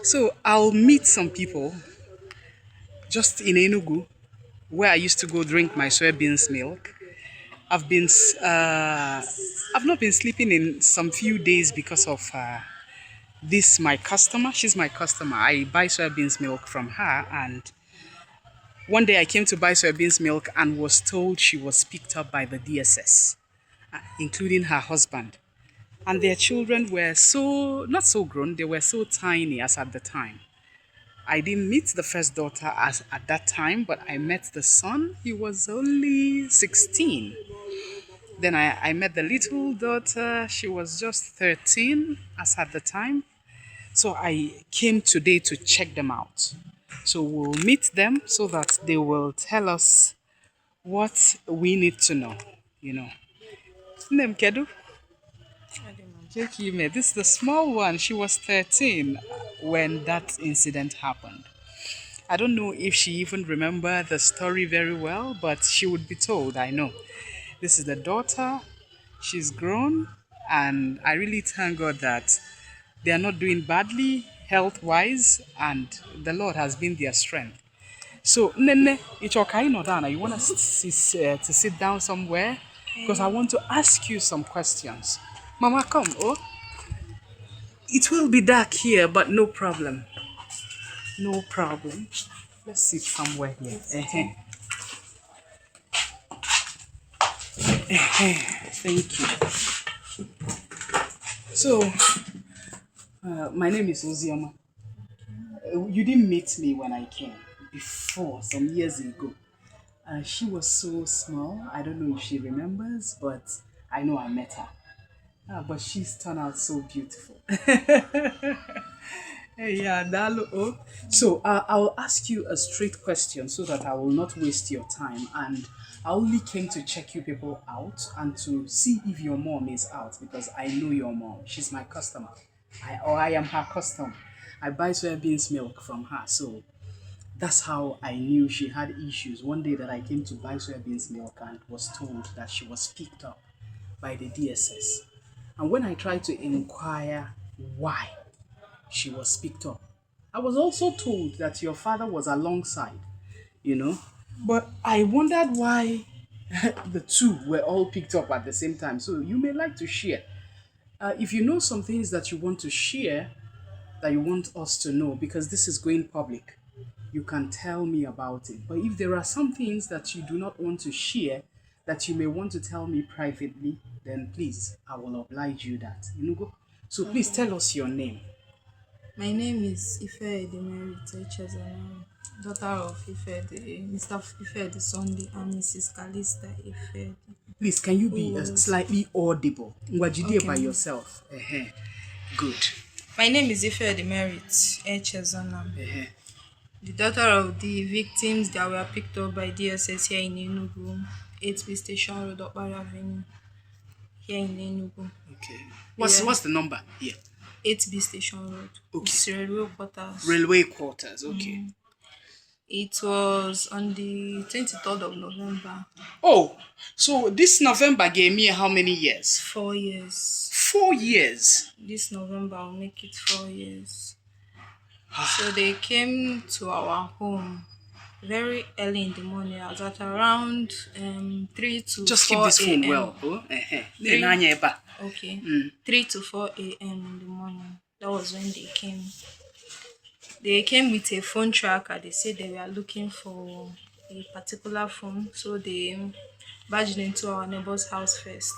So I'll meet some people just in Enugu, where I used to go drink my soybeans milk. I've been, I've not been sleeping in some few days because of this my customer. She's my customer. I buy soybeans milk from her, and one day I came to buy soybeans milk and was told she was picked up by the DSS, including her husband. And their children were so, not so grown, they were so tiny as at the time. I didn't meet the first daughter as at that time, but I met the son. He was only 16. Then I met the little daughter. She was just 13 as at the time. So I came today to check them out. So we'll meet them so that they will tell us what we need to know, you know. Name Kedu? Jekime, this is the small one. She was 13 when that incident happened. I don't know if she even remember the story very well, but she would be told, I know. This is the daughter, she's grown, and I really thank God that they are not doing badly health-wise, and the Lord has been their strength. So, Nene, it's okay, no, Dana. You want to sit down somewhere? Because I want to ask you some questions. Mama, come. Oh, it will be dark here, but no problem. No problem. Let's sit somewhere here. Thank you. So, my name is Ozioma. You didn't meet me when I came before, some years ago. She was so small. I don't know if she remembers, but I know I met her. But she's turned out so beautiful. Yeah, Dalo. Oh. So I'll ask you a straight question so that I will not waste your time. And I only came to check you people out and to see if your mom is out because I know your mom. She's my customer. I am her customer. I buy soybeans milk from her. So that's how I knew she had issues. One day that I came to buy soybeans milk and was told that she was picked up by the DSS. And when I tried to inquire why she was picked up, I was also told that your father was alongside, you know. But I wondered why the two were all picked up at the same time. So you may like to share. If you know some things that you want to share, that you want us to know, because this is going public, you can tell me about it. But if there are some things that you do not want to share, that you may want to tell me privately, then please, I will oblige you that. You know, go. So please tell us your name. My name is Ife Edemerit Echezana, daughter of Mr. Ife the Sunday and Mrs. Kalista Ife. Please, can you Who be was slightly audible? Ngwajide by okay? yourself. Good. My name is Ife Edemerit Echezana, the daughter of the victims that were picked up by DSS here in Enugu, 8B Station Road, Okpara Avenue, here in Enugu. Okay. Yeah, What's the number here? 8B Station Road. Okay. It's railway quarters. Railway quarters. Okay. It was on the 23rd of November. Oh, so this November gave me how many years? 4 years. 4 years. This November will make it 4 years. So they came to our home very early in the morning. I was at around 3 to Just 4 keep this phone a.m. well. Oh, Okay. 3 to 4 a.m. in the morning. That was when they came. They came with a phone tracker. They said they were looking for a particular phone. So they barged into our neighbor's house first.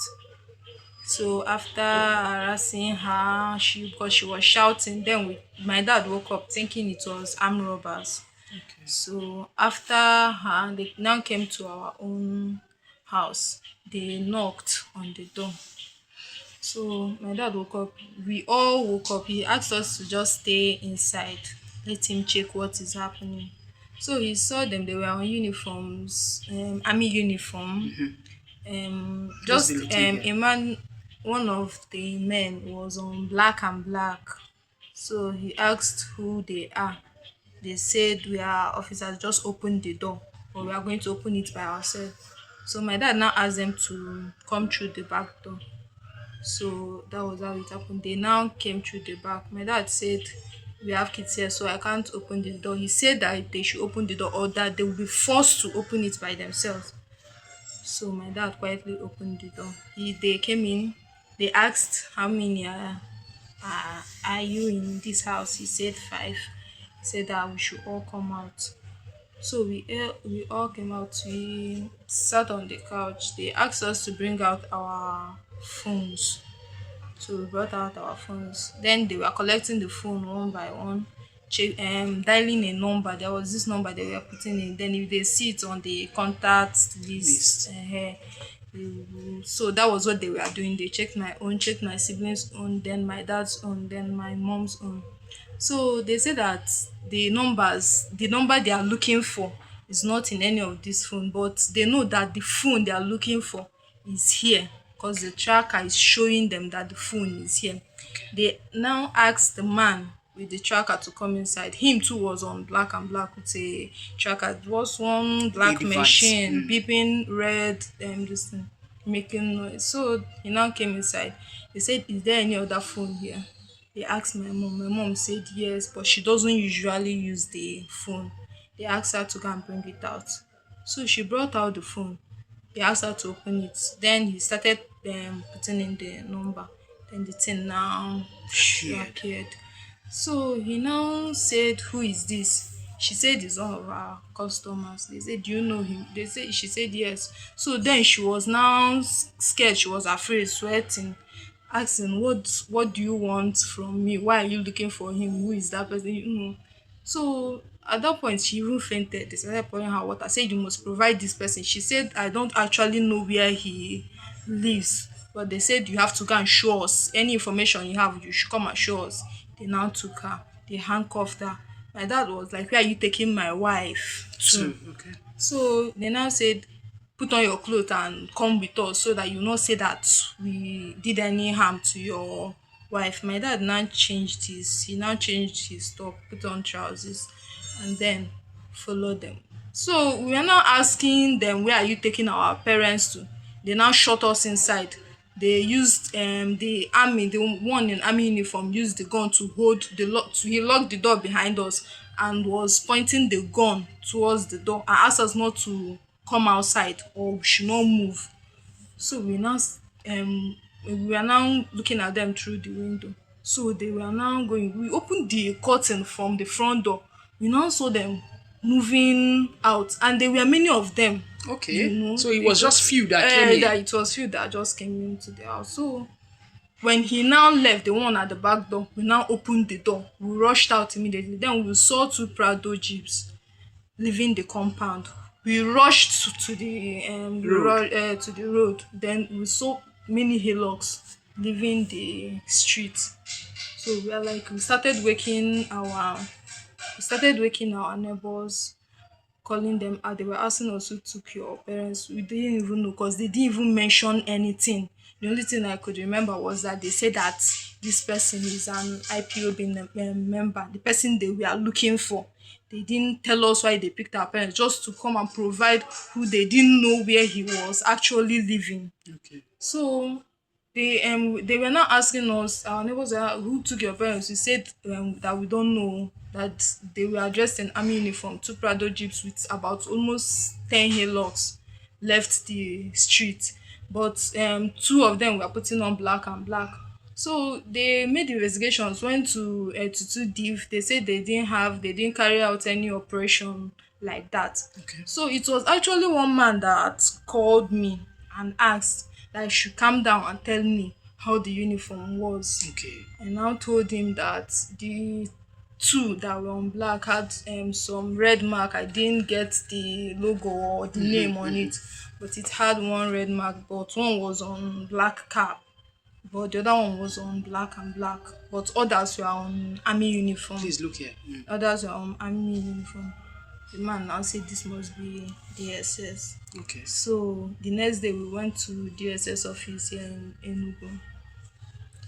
So after harassing her, because she was shouting, then my dad woke up thinking it was armed robbers. Okay. So after her, they now came to our own house. They knocked on the door. So my dad woke up. We all woke up. He asked us to just stay inside, let him check what is happening. So he saw them. They were on uniforms, army uniform. Just Just the little a girl. man, one of the men was on black and black. So he asked who they are. They said we are officers, just open the door, or we are going to open it by ourselves. So my dad now asked them to come through the back door. So that was how it happened. They now came through the back. My dad said we have kids here, so I can't open the door. He said that they should open the door or that they will be forced to open it by themselves. So my dad quietly opened the door. They came in. They asked how many are you in this house. He said five. He said that we should all come out. So we all came out. We sat on the couch. They asked us to bring out our phones. So we brought out our phones. Then they were collecting the phone one by one, dialing a number. There was this number they were putting in. Then if they see it on the contact list, List. so that was what they were doing. They checked my own, checked my siblings' own, then my dad's own, then my mom's own. So they say that the number they are looking for is not in any of this phone, but they know that the phone they are looking for is here because the tracker is showing them that the phone is here. They now ask the man with the tracker to come inside. Him too was on black and black with a tracker. It was one black device. machine beeping red and this thing making noise. So he now came inside. They said, "Is there any other phone here?" They asked my mom. My mom said yes, but she doesn't usually use the phone. They asked her to go and bring it out. So she brought out the phone. They asked her to open it. Then he started putting in the number. Then the thing now appeared. So he now said, "Who is this?" She said it's one of our customers. They said, "Do you know him?" She said yes. So then she was now scared, she was afraid, sweating, asking, what do you want from me? Why are you looking for him? Who is that person? So at that point she even fainted. They started pouring her water. Said, "You must provide this person." She said, "I don't actually know where he lives, but they said you have to go and show us any information you have. You should come and show us." They now took her. They handcuffed her. My dad was like, "Where are you taking my wife to?" Okay. So they now said, "Put on your clothes and come with us so that you not say that we did any harm to your wife." My dad now changed his top, put on trousers, and then followed them. So we are now asking them, "Where are you taking our parents to?" They now shot us inside. They used the one in army uniform used the gun to hold the lock. He locked the door behind us and was pointing the gun towards the door and asked us not to come outside or we should not move. So we were now looking at them through the window. So they were now going. We opened the curtain from the front door. We now saw them moving out, and there were many of them. Okay. So it was just few that came in. That it was few that just came into the house. So when he now left, the one at the back door, we now opened the door. We rushed out immediately. Then we saw two Prado jeeps leaving the compound. We rushed to the to the road. Then we saw many hillocks leaving the street. So we started waking our neighbors, calling them out. They were asking us who took your parents. We didn't even know because they didn't even mention anything. The only thing I could remember was that they said that this person is an IPOB member, the person they were looking for. They didn't tell us why they picked our parents, just to come and provide who they didn't know where he was actually living. Okay. So they were now asking us, our neighbors, who took your parents. We said that we don't know, that they were dressed in army uniform, two Prado jeeps with about almost 10 haylocks left the street, but two of them were putting on black and black. So they made investigations, went to div. They said they didn't carry out any operation like that. Okay. So it was actually one man that called me and asked that I should calm down and tell me how the uniform was. Okay. I now told him that the two that were on black had some red mark. I didn't get the logo or the name on it, but it had one red mark, but one was on black cap, but the other one was on black and black, but others were on army uniform. Please look here. Others were on army uniform. The man now said this must be DSS. Okay. So the next day we went to DSS office here in Enugu.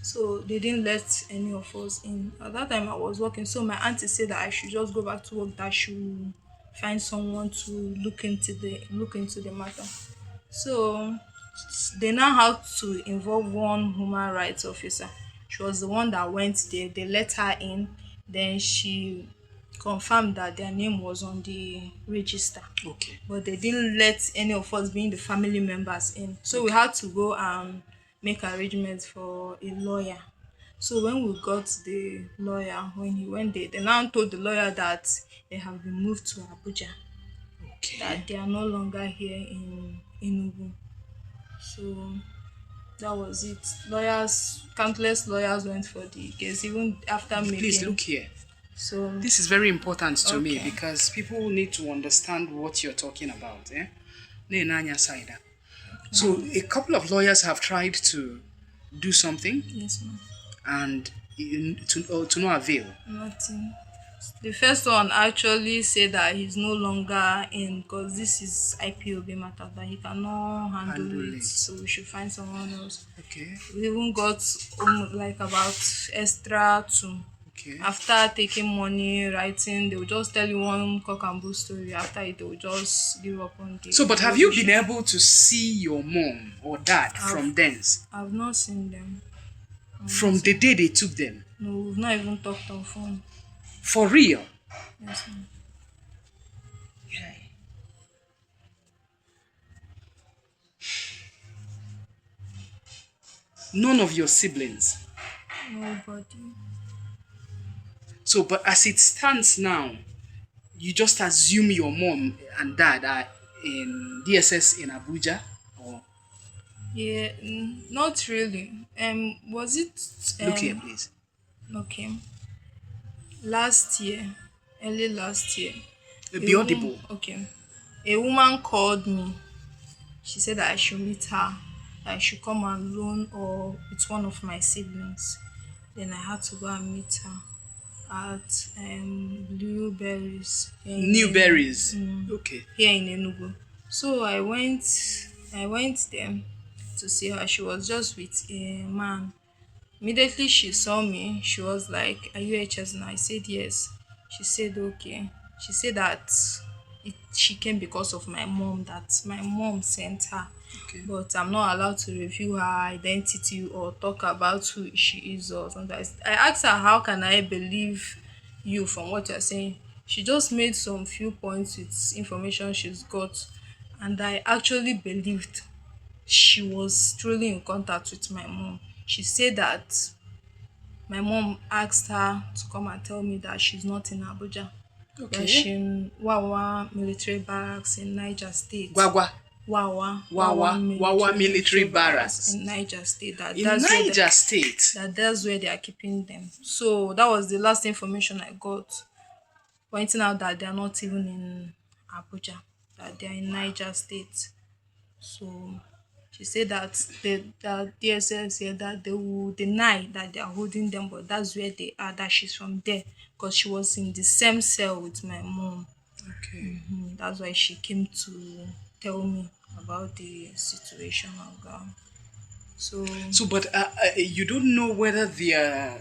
So they didn't let any of us in. At that time I was working, so my auntie said that I should just go back to work, that she should find someone to look into the matter. So they now had to involve one human rights officer. She was the one that went there. They let her in. Then she confirmed that their name was on the register. Okay. But they didn't let any of us being the family members in. So we had to go and make arrangements for a lawyer. So when we got the lawyer, when he went there, they now told the lawyer that they have been moved to Abuja, Okay. that they are no longer here in Enugu. So that was it. Lawyers, countless lawyers went for the case, even after making. Please look here. So This is very important to me Okay. because people need to understand what you're talking about. So a couple of lawyers have tried to do something yes, ma'am. and to no avail. Nothing. The first one actually said that he's no longer in because this is IPOB matter, that he cannot handle it, so we should find someone else. Okay. We even got like about extra two. Okay. After taking money, writing, they will just tell you one cock and bull story. After it, they will just give up on the. So, but have you been able to see your mom or dad from thence? I've not seen them. From the day they took them? No, we've not even talked on phone. For real? Yes, ma'am. None of your siblings? Nobody. So, but as it stands now, you just assume your mom and dad are in DSS in Abuja? Or Yeah, not really. Was it? look here, please. Okay. Last year, early last year. Be audible. Okay. A woman called me. She said that I should meet her. That I should come alone or with one of my siblings. Then I had to go and meet her at Blueberries. Newberries. Okay. Here in Enugu. So I went there to see her. She was just with a man. Immediately she saw me, she was like, "Are you HS?" And I said yes. She said okay. She said that she came because of my mom, that my mom sent her. Okay. But I'm not allowed to reveal her identity or talk about who she is or something. I asked her, how can I believe you from what you're saying? She just made some few points with information she's got, and I actually believed she was truly in contact with my mom. She said that my mom asked her to come and tell me that she's not in Abuja. Okay. That she's in Wawa military barracks in Niger State. Wawa military barracks in Niger State. That's where they are keeping them. So that was the last information I got, pointing out that they are not even in Abuja, that they are in Niger State. So she said that the DSS here, that they will deny that they are holding them, but that's where they are, that she's from there because she was in the same cell with my mom. Okay. That's why she came to tell me about the situation of that. So but you don't know whether they are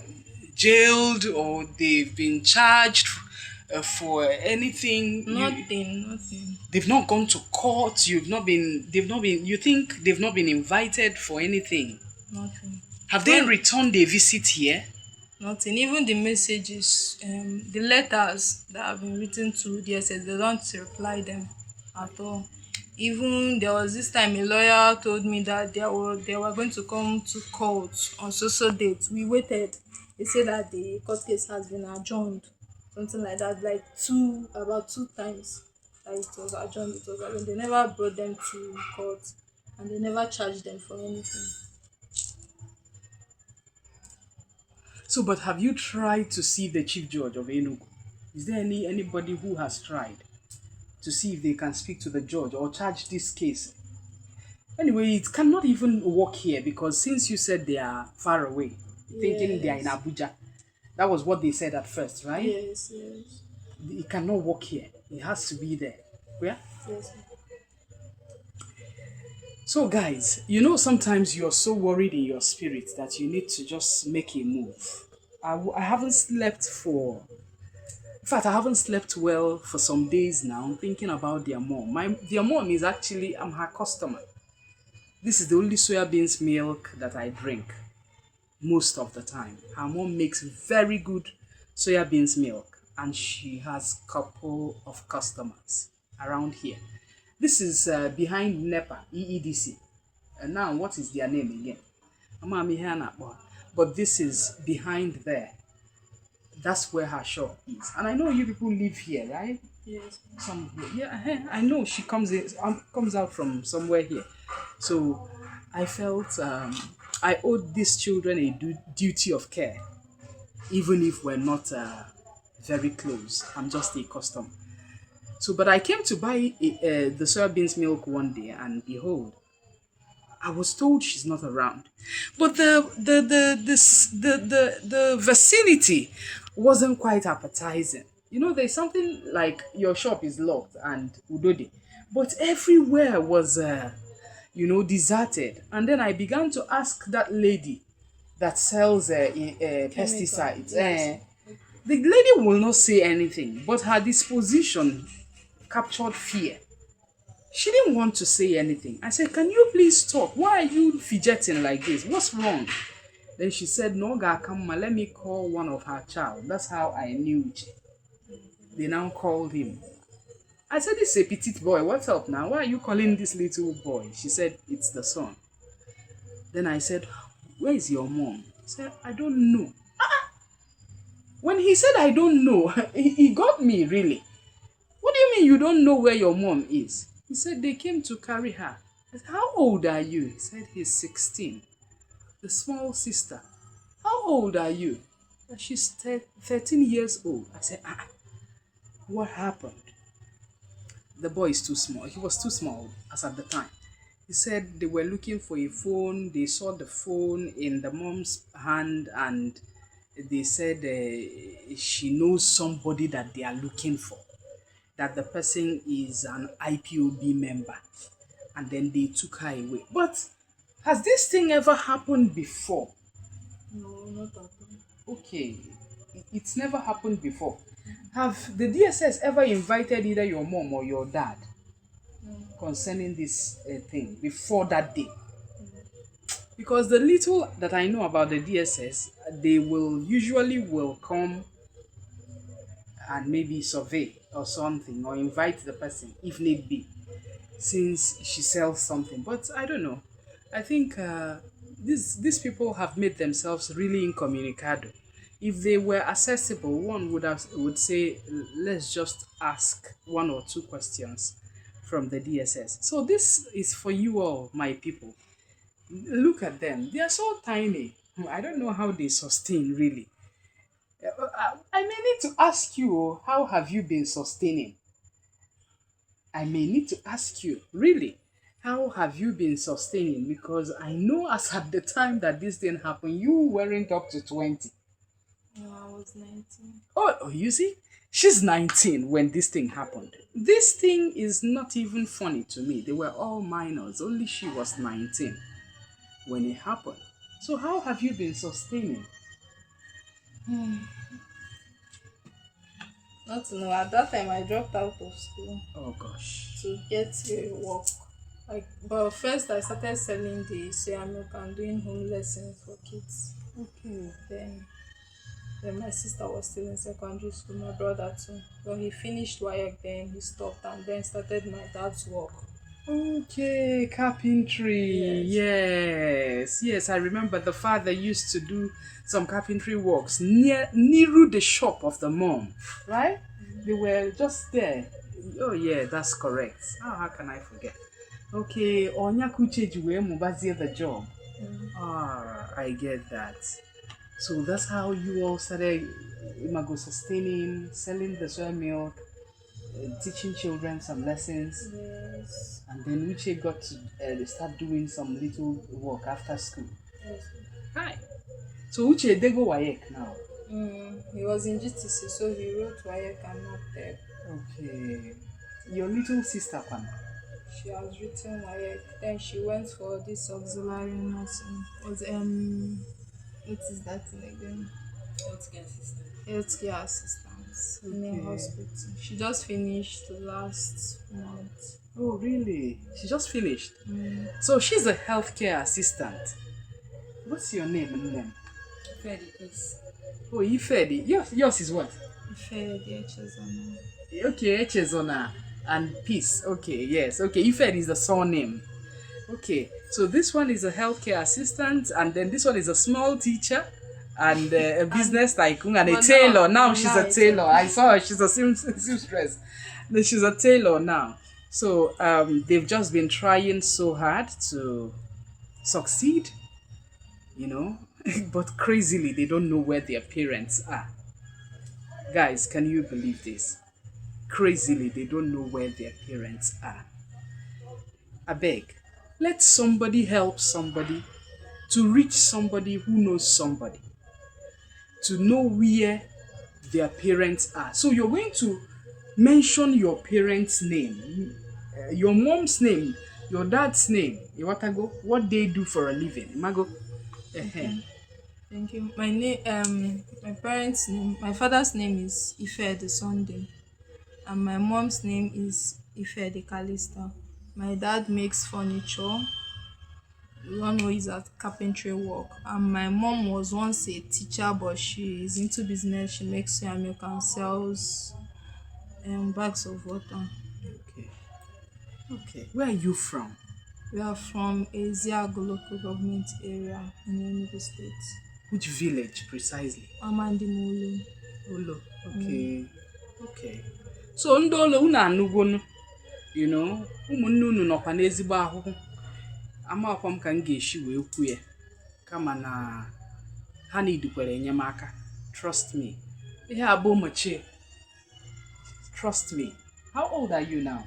jailed or they've been charged for anything. Nothing. They've not gone to court. You think they've not been invited for anything? Nothing. Have they returned a visit here? Nothing. Even the messages, the letters that have been written to DSS, they don't reply them at all. Even there was this time a lawyer told me that they were going to come to court on social date. We waited. They said that the court case has been adjourned, something like that, like about two times that it was adjourned. They never brought them to court and they never charged them for anything. So, but have you tried to see the Chief Judge of Enugu? Is there anybody who has tried to see if they can speak to the judge or charge this case? Anyway, it cannot even work here because since you said they are far away, thinking they are in Abuja, that was what they said at first, right? Yes. It cannot work here. It has to be there. Where? Yes. So guys, sometimes you're so worried in your spirit that you need to just make a move. I haven't slept I haven't slept well for some days now. I'm thinking about their mom. Their mom is actually, I'm her customer. This is the only soya beans milk that I drink most of the time. Her mom makes very good soya beans milk, and she has couple of customers around here. This is behind NEPA, EEDC. And now, what is their name again? Mama Hana, but this is behind there. That's where her shop is. And I know you people live here, right? Yes. Yeah, I know she comes out from somewhere here. So I felt I owed these children a duty of care, even if we're not very close. I'm just a customer. So, but I came to buy the soybeans milk one day, and behold, I was told she's not around. But the vicinity wasn't quite appetizing. You know, there's something like your shop is locked and udode, but everywhere was deserted. And then I began to ask that lady that sells pesticides. Yes. The lady will not say anything, but her disposition captured fear. She didn't want to say anything. I said, "Can you please stop? Why are you fidgeting like this? What's wrong?" Then she said, "No, Gakama, let me call one of her child." That's how I knew it. They now called him. I said, "This is a petite boy. What's up now? Why are you calling this little boy?" She said, "It's the son." Then I said, "Where is your mom?" He said, "I don't know." When he said, "I don't know," he got me, really. "What do you mean you don't know where your mom is?" He said, "They came to carry her." I said, "How old are you?" He said, "He's 16. The small sister. How old are you?" "She's 13 years old." I said, what happened?" The boy is too small. He was too small as at the time. He said they were looking for a phone. They saw the phone in the mom's hand, and they said she knows somebody that they are looking for, that the person is an IPOB member, and then they took her away. But has this thing ever happened before? No, not at all. Okay, it's never happened before. Have the DSS ever invited either your mom or your dad concerning this thing before that day? Because the little that I know about the DSS, they will usually come and maybe survey or something, or invite the person if need be, since she sells something. But I don't know. I think these people have made themselves really incommunicado. If they were accessible, one would say, let's just ask one or two questions from the DSS. So this is for you all, my people. Look at them. They are so tiny. I don't know how they sustain, really. I may need to ask you, how have you been sustaining? I may need to ask you, really, how have you been sustaining? Because I know as at the time that this thing happened, you weren't up to 20. No, I was 19. Oh, you see? She's 19 when this thing happened. This thing is not even funny to me. They were all minors. Only she was 19 when it happened. So how have you been sustaining? Not to know. At that time, I dropped out of school Oh gosh. to get a work. But first, I started selling the soya milk and doing home lessons for kids. Okay. Then my sister was still in secondary school, my brother too. But he finished WAEC, then he stopped and then started my dad's work. Okay, carpentry. Yes, I remember the father used to do some carpentry works near the shop of the mom, right? They were just there. Oh yeah, that's correct. Oh, how can I forget? Okay, Onyakuche Juwe Mubazie the job. I get that. So that's how you all started Imago sustaining, selling the soy milk, teaching children some lessons. Yes. And then Uche got to start doing some little work after school. Yes. Hi. So Uche, they go WAEC now. He was in GTC, so he wrote WAEC and not there. Okay. Your little sister, Pan. She has written WAEC. Then she went for this auxiliary nursing. What is that thing again? Healthcare assistant in a hospital. She just finished last month. Oh, really? She just finished? So she's a healthcare assistant. What's your name and name? Fedi, please. Oh, Ifedi. Yours is what? Ifedi Echezona. Okay, Echezona and Peace. Okay, yes. Okay, Ifedi is the surname. Okay, so this one is a healthcare assistant, and then this one is a small teacher, and a business tycoon, and a tailor. Now she's a tailor. I saw her. She's a seamstress. She's a tailor now. So they've just been trying so hard to succeed, you know, but crazily they don't know where their parents are. Guys, can you believe this? Crazily they don't know where their parents are. I beg, let somebody help somebody to reach somebody who knows somebody, to know where their parents are. So you're going to mention your parents' name, your mom's name, your dad's name, what they do for a living. Mago. Okay. Thank you. My name, my parents' name, my father's name is Ife de Sunday, and my mom's name is Ife de Calista. My dad makes furniture. One who is at carpentry work, and my mom was once a teacher, but she is into business. She makes soya milk and sells bags of water. Okay. Okay. Where are you from? We are from Eziago local government area in Enugu State. Which village precisely? Amandimulu. Olo. Okay. Okay. So ndolo unu anugonu, you know, ụmụnne unu nọkwa n'ezigbo ahụhụ. Amakwa m ka m ga-eshi wee kwu ya kama na ha nidikwara enyemaka. Trust me. Ihe abụ machie. Trust me. How old are you now?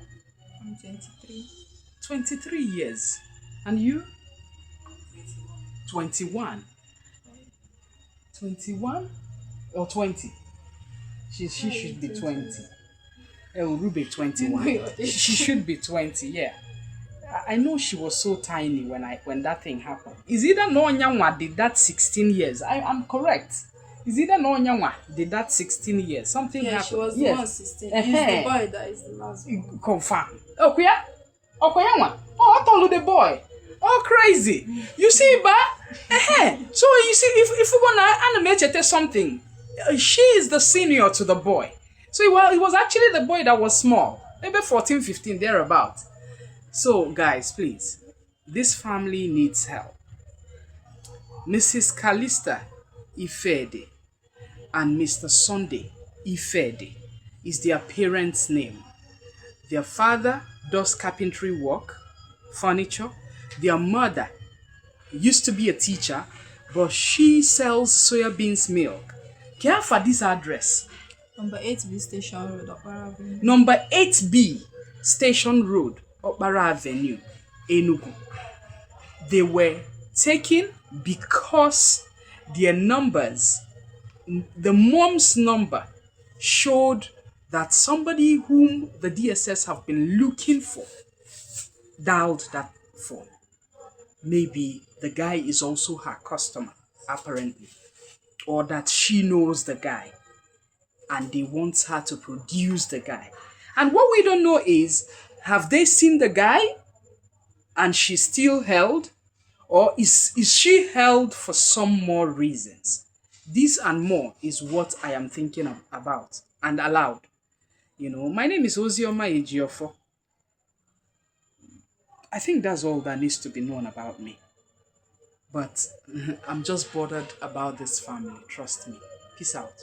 I'm 23. 23 years. And you? 21. 21 or 20? She should be 20. Ruby 21. She should be 20, yeah. I know she was so tiny when that thing happened. Is either no Nyanwa did that 16 years? I'm correct. Is either no Nyanwa did that 16 years? Something happened. She was the one 16. It's the boy that is the last one. Confirm. Okay, yeah? Okay, Nyanwa. Oh, I told you the boy. Oh, crazy. You see, ba? So you see, if we're gonna animate something, she is the senior to the boy. So it was actually the boy that was small. Maybe 14, 15, thereabout. So, guys, please, this family needs help. Mrs. Calista Ifede and Mr. Sunday Ifede is their parents' name. Their father does carpentry work, furniture. Their mother used to be a teacher, but she sells soya beans milk. Care for this address. Number 8B Station Road, Okpara Avenue. Number 8B Station Road, Okpara Avenue, Enugu. They were taken because their numbers, the mom's number, showed that somebody whom the DSS have been looking for dialed that phone. Maybe the guy is also her customer, apparently, or that she knows the guy and they want her to produce the guy. And what we don't know is, have they seen the guy and she's still held? Or is she held for some more reasons? This and more is what I am thinking about and aloud. You know, my name is Ozioma Ejiofo. I think that's all that needs to be known about me. But I'm just bothered about this family, trust me. Peace out.